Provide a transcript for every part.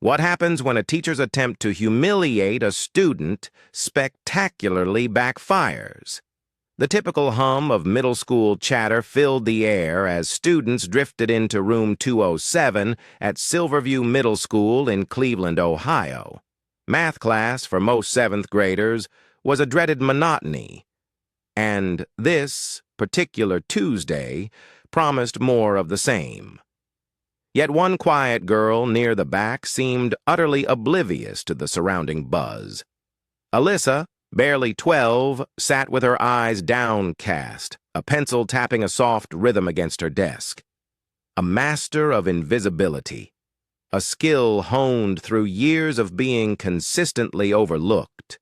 What happens when a teacher's attempt to humiliate a student spectacularly backfires? The typical hum of middle school chatter filled the air as students drifted into room 207 at Silverview Middle School in Cleveland, Ohio. Math class, for most seventh graders, was a dreaded monotony, and this particular Tuesday promised more of the same. Yet one quiet girl near the back seemed utterly oblivious to the surrounding buzz. Alyssa, barely 12, sat with her eyes downcast, a pencil tapping a soft rhythm against her desk. A master of invisibility, a skill honed through years of being consistently overlooked.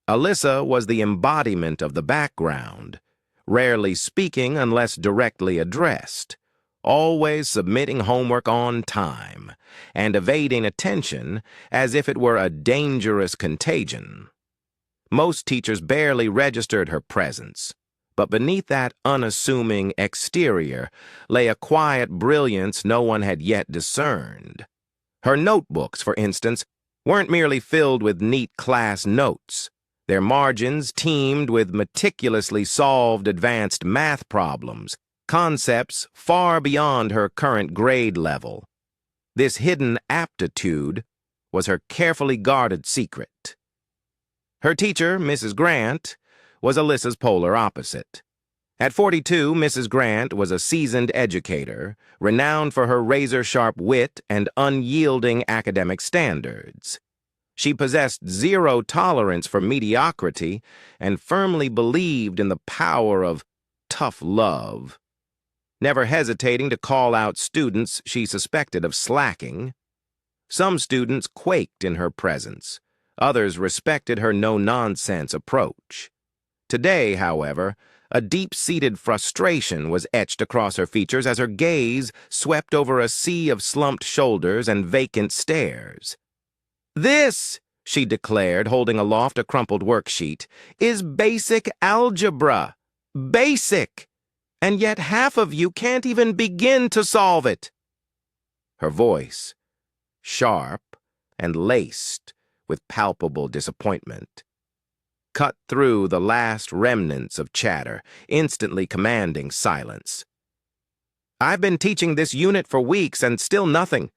Alyssa was the embodiment of the background, rarely speaking unless directly addressed, always submitting homework on time, and evading attention as if it were a dangerous contagion. Most teachers barely registered her presence, but beneath that unassuming exterior lay a quiet brilliance no one had yet discerned. Her notebooks, for instance, weren't merely filled with neat class notes. Their margins teemed with meticulously solved advanced math problems, concepts far beyond her current grade level. This hidden aptitude was her carefully guarded secret. Her teacher, Mrs. Grant, was Alyssa's polar opposite. At 42, Mrs. Grant was a seasoned educator, renowned for her razor-sharp wit and unyielding academic standards. She possessed zero tolerance for mediocrity and firmly believed in the power of tough love. Never hesitating to call out students she suspected of slacking. Some students quaked in her presence. Others respected her no-nonsense approach. Today, however, a deep-seated frustration was etched across her features as her gaze swept over a sea of slumped shoulders and vacant stares. "This," she declared, holding aloft a crumpled worksheet, "is basic algebra. Basic! And yet half of you can't even begin to solve it." Her voice, sharp and laced with palpable disappointment, cut through the last remnants of chatter, instantly commanding silence. "I've been teaching this unit for weeks and still nothing."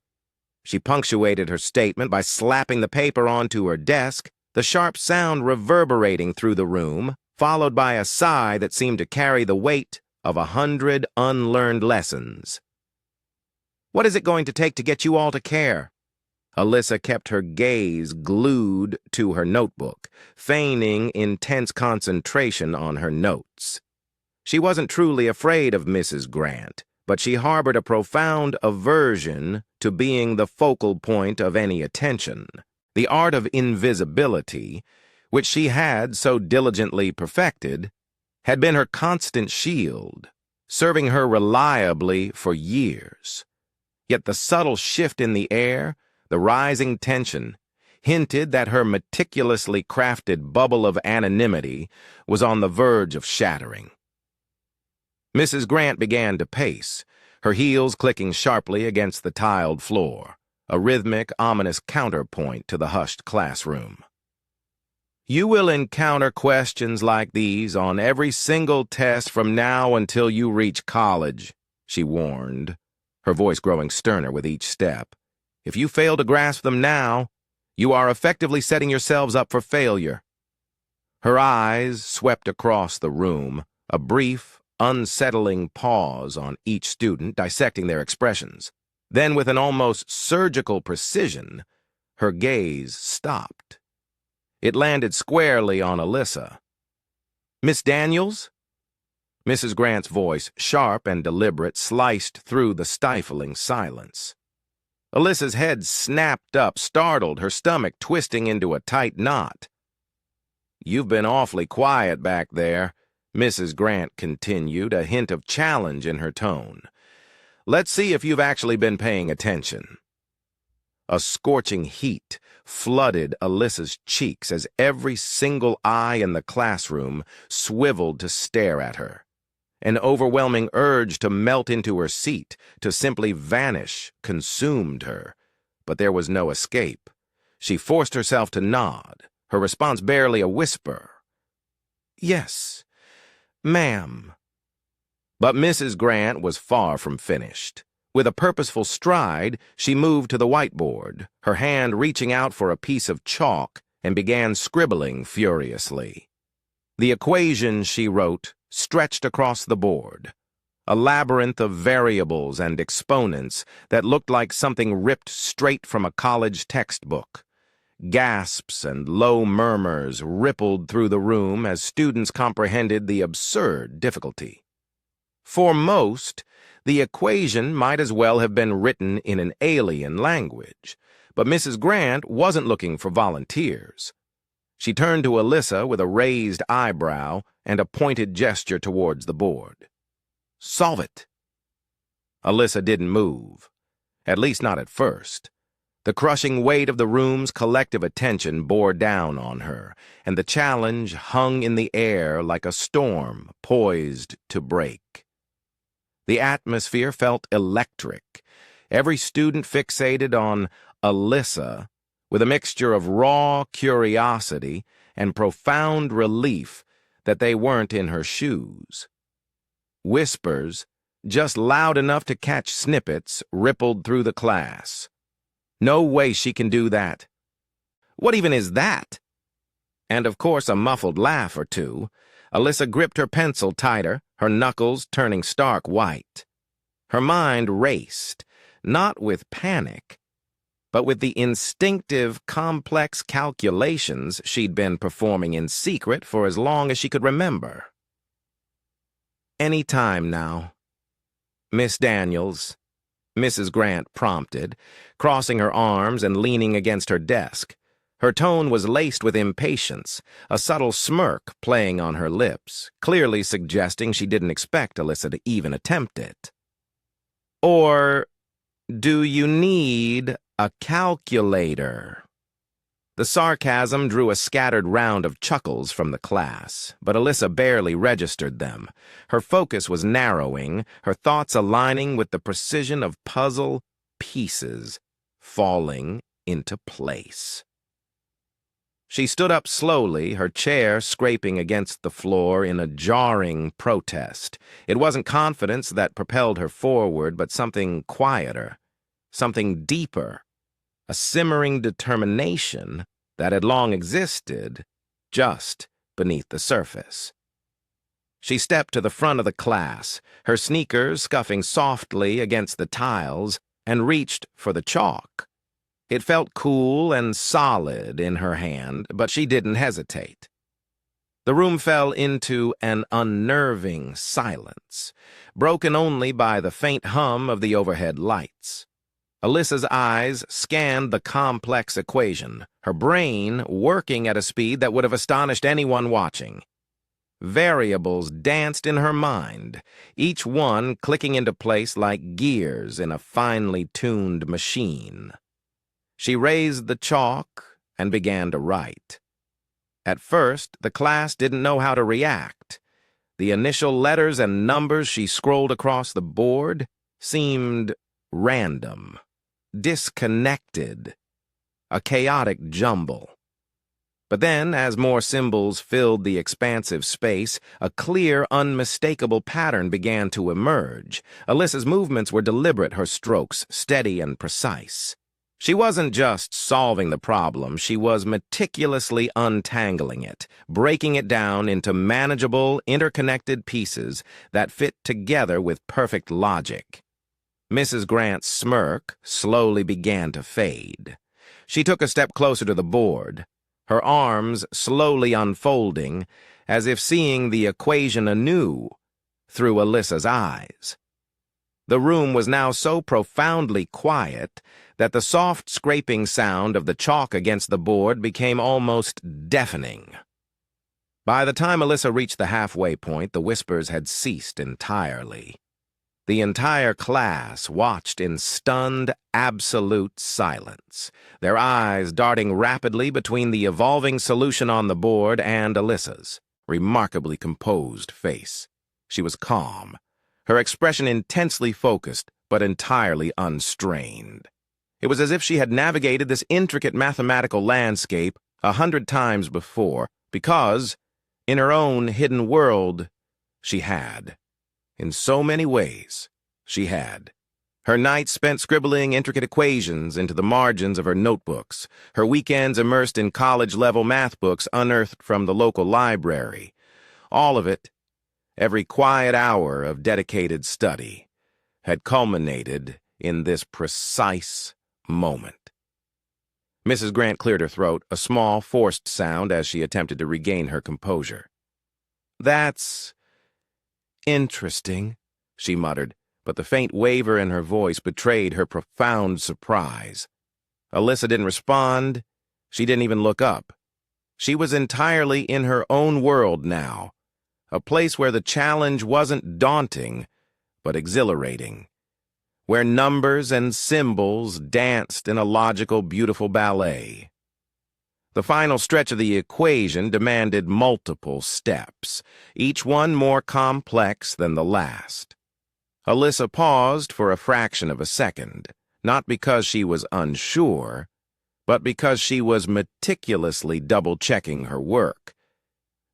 She punctuated her statement by slapping the paper onto her desk, the sharp sound reverberating through the room, followed by a sigh that seemed to carry the weight of 100 unlearned lessons. "What is it going to take to get you all to care?" Alyssa kept her gaze glued to her notebook, feigning intense concentration on her notes. She wasn't truly afraid of Mrs. Grant, but she harbored a profound aversion to being the focal point of any attention. The art of invisibility, which she had so diligently perfected, had been her constant shield, serving her reliably for years. Yet the subtle shift in the air, the rising tension, hinted that her meticulously crafted bubble of anonymity was on the verge of shattering. Mrs. Grant began to pace, her heels clicking sharply against the tiled floor, a rhythmic, ominous counterpoint to the hushed classroom. "You will encounter questions like these on every single test from now until you reach college," she warned, her voice growing sterner with each step. "If you fail to grasp them now, you are effectively setting yourselves up for failure." Her eyes swept across the room, a brief, unsettling pause on each student, dissecting their expressions. Then, with an almost surgical precision, her gaze stopped. It landed squarely on Alyssa. "Miss Daniels?" Mrs. Grant's voice, sharp and deliberate, sliced through the stifling silence. Alyssa's head snapped up, startled, her stomach twisting into a tight knot. "You've been awfully quiet back there," Mrs. Grant continued, a hint of challenge in her tone. "Let's see if you've actually been paying attention." A scorching heat flooded Alyssa's cheeks as every single eye in the classroom swiveled to stare at her. An overwhelming urge to melt into her seat, to simply vanish, consumed her. but there was no escape. She forced herself to nod, her response barely a whisper. "Yes, ma'am." But Mrs. Grant was far from finished. With a purposeful stride, she moved to the whiteboard, her hand reaching out for a piece of chalk, and began scribbling furiously. The equation, she wrote, stretched across the board, a labyrinth of variables and exponents that looked like something ripped straight from a college textbook. Gasps and low murmurs rippled through the room as students comprehended the absurd difficulty. For most, the equation might as well have been written in an alien language, but Mrs. Grant wasn't looking for volunteers. She turned to Alyssa with a raised eyebrow and a pointed gesture towards the board. "Solve it." Alyssa didn't move, at least not at first. The crushing weight of the room's collective attention bore down on her, and the challenge hung in the air like a storm poised to break. The atmosphere felt electric, every student fixated on Alyssa with a mixture of raw curiosity and profound relief that they weren't in her shoes. Whispers, just loud enough to catch snippets, rippled through the class. "No way she can do that." "What even is that?" And of course a muffled laugh or two. Alyssa gripped her pencil tighter, her knuckles turning stark white. Her mind raced, not with panic, but with the instinctive, complex calculations she'd been performing in secret for as long as she could remember. "Any time now, Miss Daniels," Mrs. Grant prompted, crossing her arms and leaning against her desk. Her tone was laced with impatience, a subtle smirk playing on her lips, clearly suggesting she didn't expect Alyssa to even attempt it. "Or do you need a calculator?" The sarcasm drew a scattered round of chuckles from the class, but Alyssa barely registered them. Her focus was narrowing, her thoughts aligning with the precision of puzzle pieces falling into place. She stood up slowly, her chair scraping against the floor in a jarring protest. It wasn't confidence that propelled her forward, but something quieter, something deeper, a simmering determination that had long existed just beneath the surface. She stepped to the front of the class, her sneakers scuffing softly against the tiles, and reached for the chalk. It felt cool and solid in her hand, but she didn't hesitate. The room fell into an unnerving silence, broken only by the faint hum of the overhead lights. Alyssa's eyes scanned the complex equation, her brain working at a speed that would have astonished anyone watching. Variables danced in her mind, each one clicking into place like gears in a finely tuned machine. She raised the chalk and began to write. At first, the class didn't know how to react. The initial letters and numbers she scrolled across the board seemed random, disconnected, a chaotic jumble. But then, as more symbols filled the expansive space, a clear, unmistakable pattern began to emerge. Alyssa's movements were deliberate, her strokes steady and precise. She wasn't just solving the problem, she was meticulously untangling it, breaking it down into manageable, interconnected pieces that fit together with perfect logic. Mrs. Grant's smirk slowly began to fade. She took a step closer to the board, her arms slowly unfolding, as if seeing the equation anew through Alyssa's eyes. The room was now so profoundly quiet that the soft scraping sound of the chalk against the board became almost deafening. By the time Alyssa reached the halfway point, the whispers had ceased entirely. The entire class watched in stunned, absolute silence, their eyes darting rapidly between the evolving solution on the board and Alyssa's remarkably composed face. She was calm, her expression intensely focused but entirely unstrained. It was as if she had navigated this intricate mathematical landscape 100 times before, because, in her own hidden world, she had. In so many ways, she had. Her nights spent scribbling intricate equations into the margins of her notebooks, her weekends immersed in college-level math books unearthed from the local library. All of it, every quiet hour of dedicated study, had culminated in this precise moment. Mrs. Grant cleared her throat, a small, forced sound as she attempted to regain her composure. "That's interesting," she muttered, but the faint waver in her voice betrayed her profound surprise. Alyssa didn't respond. She didn't even look up. She was entirely in her own world now, a place where the challenge wasn't daunting, but exhilarating, where numbers and symbols danced in a logical, beautiful ballet. The final stretch of the equation demanded multiple steps, each one more complex than the last. Alyssa paused for a fraction of a second, not because she was unsure, but because she was meticulously double-checking her work.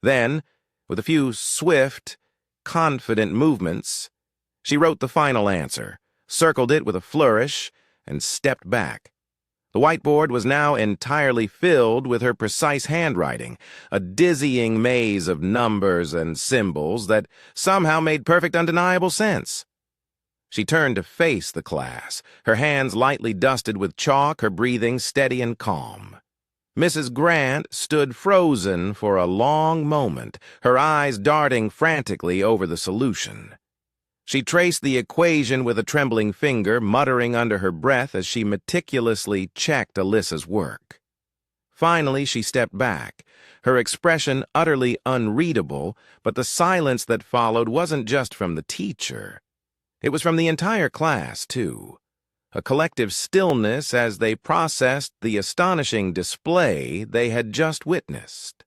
Then, with a few swift, confident movements, she wrote the final answer, circled it with a flourish, and stepped back. The whiteboard was now entirely filled with her precise handwriting, a dizzying maze of numbers and symbols that somehow made perfect, undeniable sense. She turned to face the class, her hands lightly dusted with chalk, her breathing steady and calm. Mrs. Grant stood frozen for a long moment, her eyes darting frantically over the solution. She traced the equation with a trembling finger, muttering under her breath as she meticulously checked Alyssa's work. Finally, she stepped back, her expression utterly unreadable, but the silence that followed wasn't just from the teacher. It was from the entire class, too, a collective stillness as they processed the astonishing display they had just witnessed.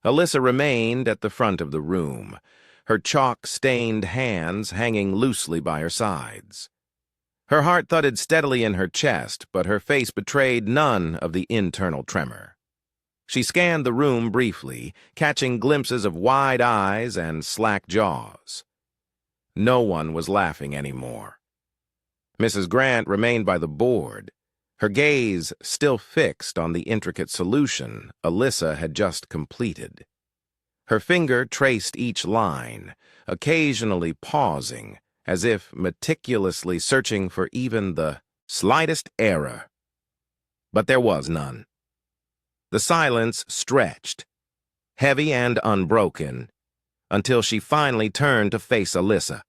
Alyssa remained at the front of the room, her chalk-stained hands hanging loosely by her sides. Her heart thudded steadily in her chest, but her face betrayed none of the internal tremor. She scanned the room briefly, catching glimpses of wide eyes and slack jaws. No one was laughing anymore. Mrs. Grant remained by the board, her gaze still fixed on the intricate solution Alyssa had just completed. Her finger traced each line, occasionally pausing, as if meticulously searching for even the slightest error. But there was none. The silence stretched, heavy and unbroken, until she finally turned to face Alyssa.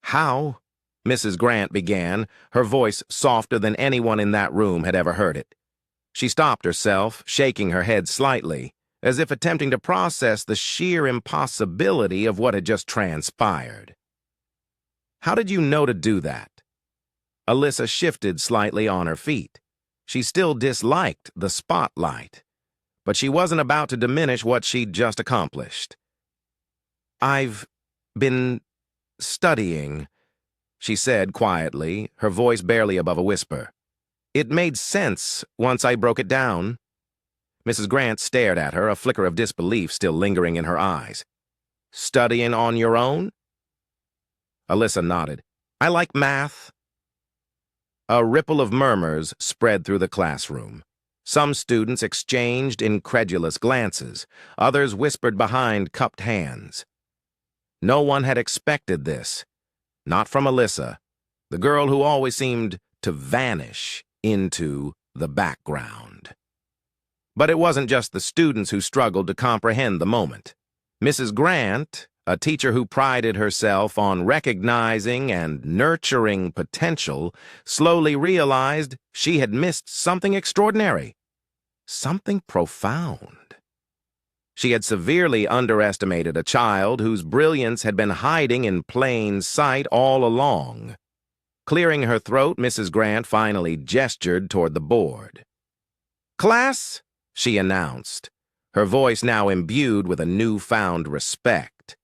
"How?" Mrs. Grant began, her voice softer than anyone in that room had ever heard it. She stopped herself, shaking her head slightly, as if attempting to process the sheer impossibility of what had just transpired. "How did you know to do that?" Alyssa shifted slightly on her feet. She still disliked the spotlight, but she wasn't about to diminish what she'd just accomplished. "I've been studying," she said quietly, her voice barely above a whisper. "It made sense once I broke it down." Mrs. Grant stared at her, a flicker of disbelief still lingering in her eyes. "Studying on your own?" Alyssa nodded. "I like math." A ripple of murmurs spread through the classroom. Some students exchanged incredulous glances. Others whispered behind cupped hands. No one had expected this. Not from Alyssa, the girl who always seemed to vanish into the background. But it wasn't just the students who struggled to comprehend the moment. Mrs. Grant, a teacher who prided herself on recognizing and nurturing potential, slowly realized she had missed something extraordinary, something profound. She had severely underestimated a child whose brilliance had been hiding in plain sight all along. Clearing her throat, Mrs. Grant finally gestured toward the board. "Class," she announced, her voice now imbued with a newfound respect.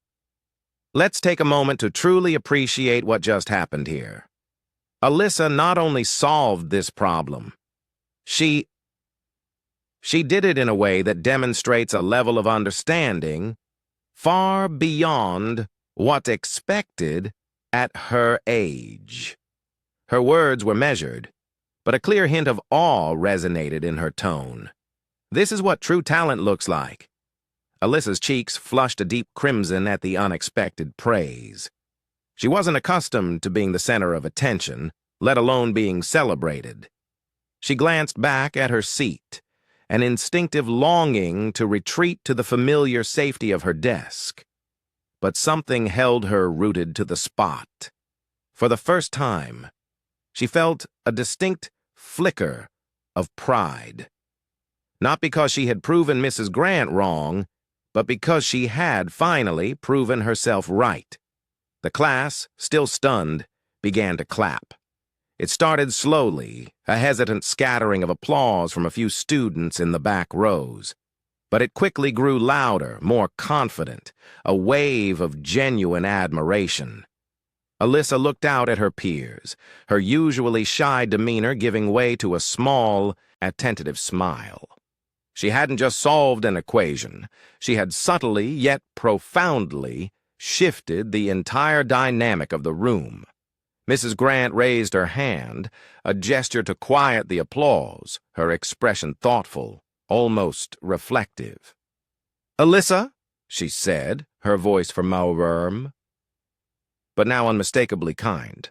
"Let's take a moment to truly appreciate what just happened here. Alyssa not only solved this problem, she did it in a way that demonstrates a level of understanding far beyond what's expected at her age. Her words were measured, but a clear hint of awe resonated in her tone. This is what true talent looks like. Alyssa's cheeks flushed a deep crimson at the unexpected praise. She wasn't accustomed to being the center of attention, let alone being celebrated. She glanced back at her seat, an instinctive longing to retreat to the familiar safety of her desk. But something held her rooted to the spot. For the first time, she felt a distinct flicker of pride. Not because she had proven Mrs. Grant wrong, but because she had finally proven herself right. The class, still stunned, began to clap. It started slowly, a hesitant scattering of applause from a few students in the back rows. But it quickly grew louder, more confident, a wave of genuine admiration. Alyssa looked out at her peers, her usually shy demeanor giving way to a small, attentive smile. She hadn't just solved an equation, she had subtly, yet profoundly, shifted the entire dynamic of the room. Mrs. Grant raised her hand, a gesture to quiet the applause, her expression thoughtful, almost reflective. "Alyssa," she said, her voice firm, but now unmistakably kind.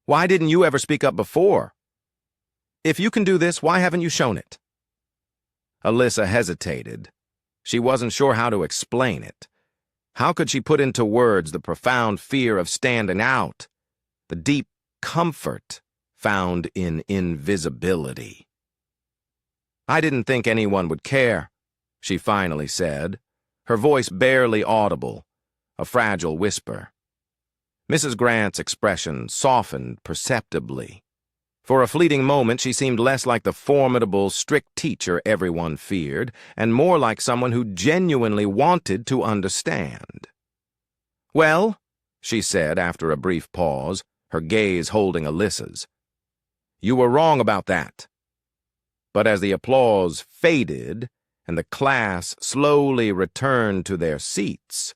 "Why didn't you ever speak up before? If you can do this, why haven't you shown it?" Alyssa hesitated. She wasn't sure how to explain it. How could she put into words the profound fear of standing out, the deep comfort found in invisibility? "I didn't think anyone would care," she finally said, her voice barely audible, a fragile whisper. Mrs. Grant's expression softened perceptibly. For a fleeting moment, she seemed less like the formidable, strict teacher everyone feared, and more like someone who genuinely wanted to understand. "Well," she said after a brief pause, her gaze holding Alyssa's, "you were wrong about that." But as the applause faded and the class slowly returned to their seats,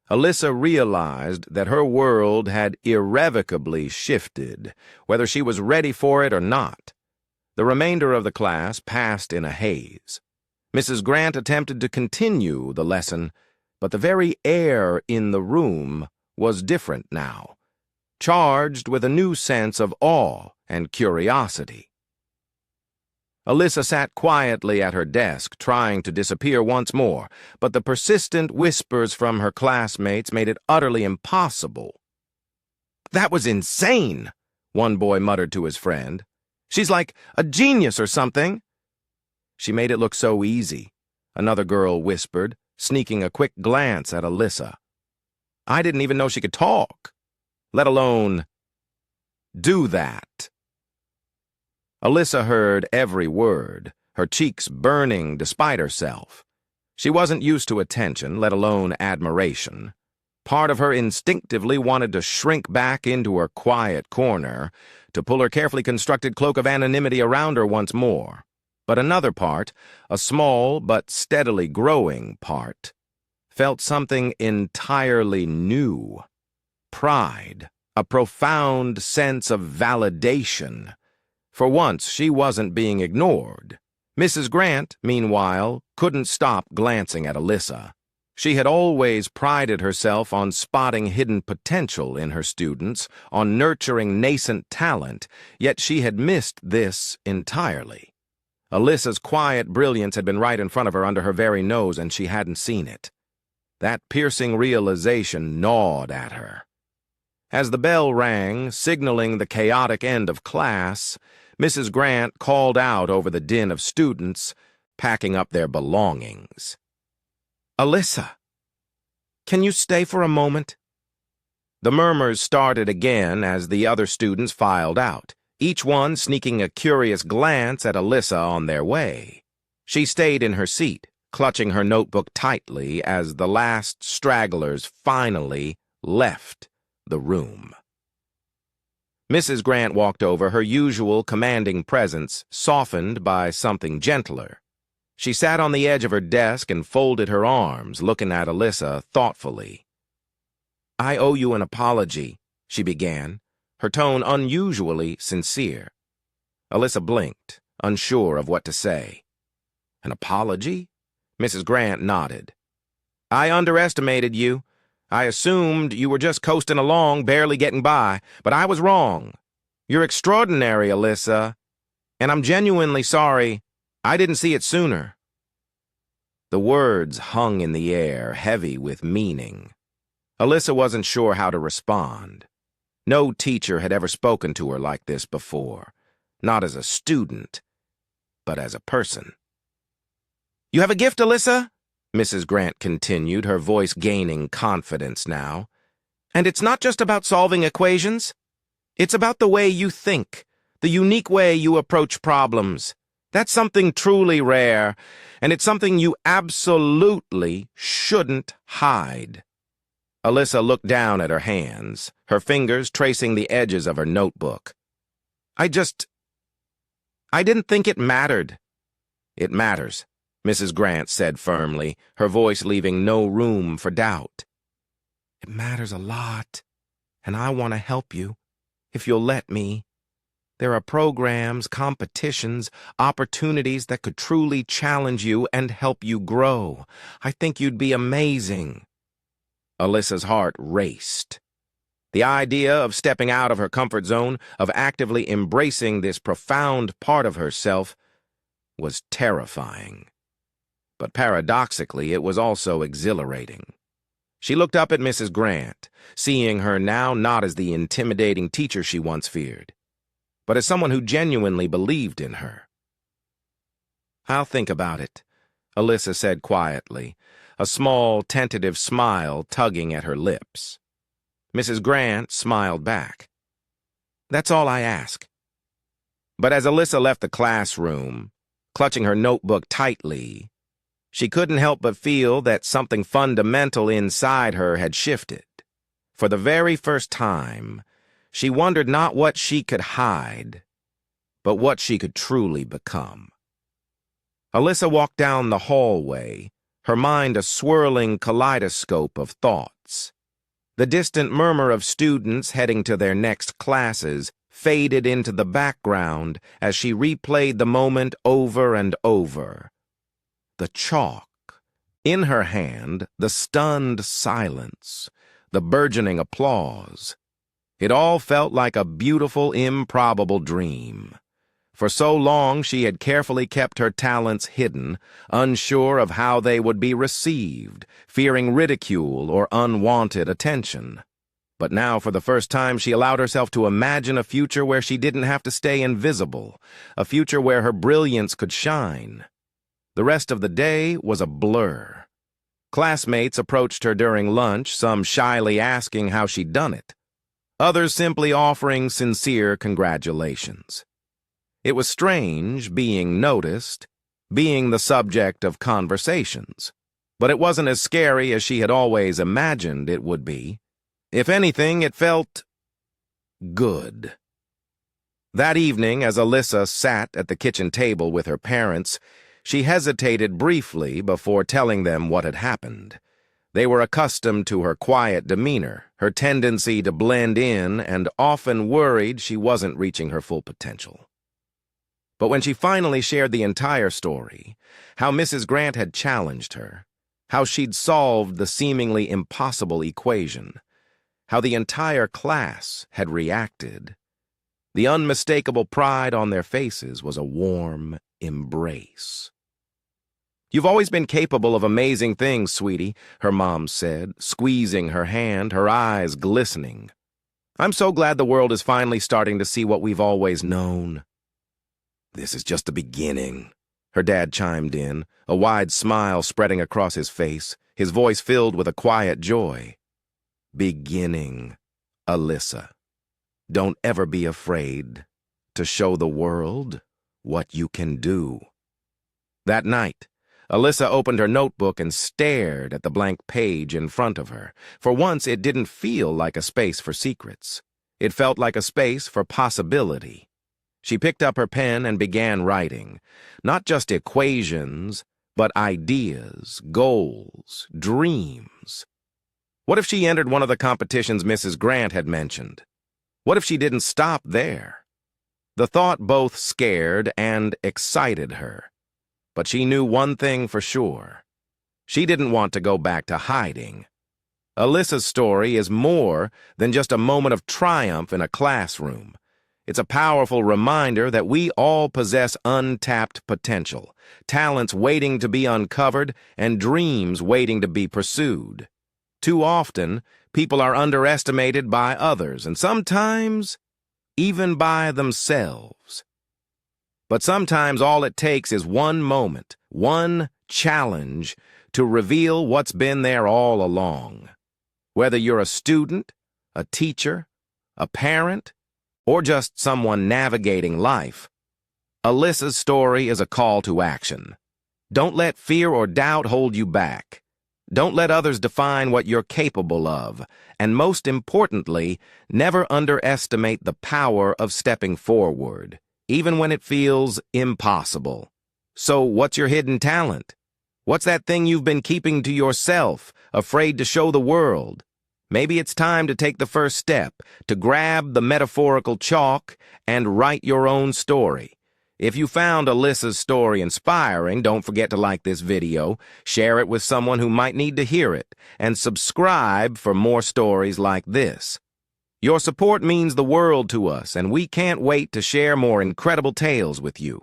Alyssa realized that her world had irrevocably shifted, whether she was ready for it or not. The remainder of the class passed in a haze. Mrs. Grant attempted to continue the lesson, but the very air in the room was different now, charged with a new sense of awe and curiosity. Alyssa sat quietly at her desk, trying to disappear once more, but the persistent whispers from her classmates made it utterly impossible. "That was insane," one boy muttered to his friend. "She's like a genius or something." "She made it look so easy," another girl whispered, sneaking a quick glance at Alyssa. "I didn't even know she could talk, let alone do that." Alyssa heard every word, her cheeks burning despite herself. She wasn't used to attention, let alone admiration. Part of her instinctively wanted to shrink back into her quiet corner, to pull her carefully constructed cloak of anonymity around her once more. But another part, a small but steadily growing part, felt something entirely new. Pride, a profound sense of validation. For once, she wasn't being ignored. Mrs. Grant, meanwhile, couldn't stop glancing at Alyssa. She had always prided herself on spotting hidden potential in her students, on nurturing nascent talent, yet she had missed this entirely. Alyssa's quiet brilliance had been right in front of her under her very nose, and she hadn't seen it. That piercing realization gnawed at her. As the bell rang, signaling the chaotic end of class, Mrs. Grant called out over the din of students, packing up their belongings. "Alyssa, can you stay for a moment?" The murmurs started again as the other students filed out, each one sneaking a curious glance at Alyssa on their way. She stayed in her seat, clutching her notebook tightly as the last stragglers finally left the room. Mrs. Grant walked over, her usual commanding presence softened by something gentler. She sat on the edge of her desk and folded her arms, looking at Alyssa thoughtfully. "I owe you an apology," she began, her tone unusually sincere. Alyssa blinked, unsure of what to say. "An apology?" Mrs. Grant nodded. "I underestimated you. I assumed you were just coasting along, barely getting by, but I was wrong. You're extraordinary, Alyssa, and I'm genuinely sorry I didn't see it sooner." The words hung in the air, heavy with meaning. Alyssa wasn't sure how to respond. No teacher had ever spoken to her like this before, not as a student, but as a person. "You have a gift, Alyssa?" Mrs. Grant continued, her voice gaining confidence now. "And it's not just about solving equations. It's about the way you think, the unique way you approach problems. That's something truly rare, and it's something you absolutely shouldn't hide." Alyssa looked down at her hands, her fingers tracing the edges of her notebook. I didn't think it mattered." "It matters," Mrs. Grant said firmly, her voice leaving no room for doubt. "It matters a lot, and I want to help you, if you'll let me. There are programs, competitions, opportunities that could truly challenge you and help you grow. I think you'd be amazing." Alyssa's heart raced. The idea of stepping out of her comfort zone, of actively embracing this profound part of herself, was terrifying. But paradoxically, it was also exhilarating. She looked up at Mrs. Grant, seeing her now not as the intimidating teacher she once feared, but as someone who genuinely believed in her. "I'll think about it," Alyssa said quietly, a small, tentative smile tugging at her lips. Mrs. Grant smiled back. "That's all I ask." But as Alyssa left the classroom, clutching her notebook tightly, she couldn't help but feel that something fundamental inside her had shifted. For the very first time, she wondered not what she could hide, but what she could truly become. Alyssa walked down the hallway, her mind a swirling kaleidoscope of thoughts. The distant murmur of students heading to their next classes faded into the background as she replayed the moment over and over. The chalk, in her hand, the stunned silence, the burgeoning applause. It all felt like a beautiful, improbable dream. For so long she had carefully kept her talents hidden, unsure of how they would be received, fearing ridicule or unwanted attention. But now, for the first time, she allowed herself to imagine a future where she didn't have to stay invisible, a future where her brilliance could shine. The rest of the day was a blur. Classmates approached her during lunch, some shyly asking how she'd done it, others simply offering sincere congratulations. It was strange being noticed, being the subject of conversations, but it wasn't as scary as she had always imagined it would be. If anything, it felt good. That evening, as Alyssa sat at the kitchen table with her parents, she hesitated briefly before telling them what had happened. They were accustomed to her quiet demeanor, her tendency to blend in, and often worried she wasn't reaching her full potential. But when she finally shared the entire story, how Mrs. Grant had challenged her, how she'd solved the seemingly impossible equation, how the entire class had reacted, the unmistakable pride on their faces was a warm embrace. "You've always been capable of amazing things, sweetie," her mom said, squeezing her hand, her eyes glistening. "I'm so glad the world is finally starting to see what we've always known." "This is just the beginning," her dad chimed in, a wide smile spreading across his face, his voice filled with a quiet joy. "Beginning, Alyssa. Don't ever be afraid to show the world what you can do." That night, Alyssa opened her notebook and stared at the blank page in front of her. For once, it didn't feel like a space for secrets. It felt like a space for possibility. She picked up her pen and began writing, not just equations, but ideas, goals, dreams. What if she entered one of the competitions Mrs. Grant had mentioned? What if she didn't stop there? The thought both scared and excited her. But she knew one thing for sure. She didn't want to go back to hiding. Alyssa's story is more than just a moment of triumph in a classroom. It's a powerful reminder that we all possess untapped potential, talents waiting to be uncovered, and dreams waiting to be pursued. Too often, people are underestimated by others, and sometimes even by themselves. But sometimes all it takes is one moment, one challenge, to reveal what's been there all along. Whether you're a student, a teacher, a parent, or just someone navigating life, Alyssa's story is a call to action. Don't let fear or doubt hold you back. Don't let others define what you're capable of. And most importantly, never underestimate the power of stepping forward, even when it feels impossible. So, what's your hidden talent? What's that thing you've been keeping to yourself, afraid to show the world? Maybe it's time to take the first step, to grab the metaphorical chalk and write your own story. If you found Alyssa's story inspiring, don't forget to like this video, share it with someone who might need to hear it, and subscribe for more stories like this. Your support means the world to us, and we can't wait to share more incredible tales with you.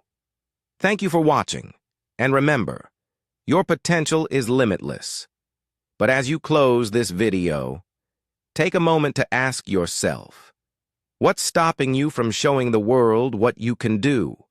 Thank you for watching, and remember, your potential is limitless. But as you close this video, take a moment to ask yourself, what's stopping you from showing the world what you can do?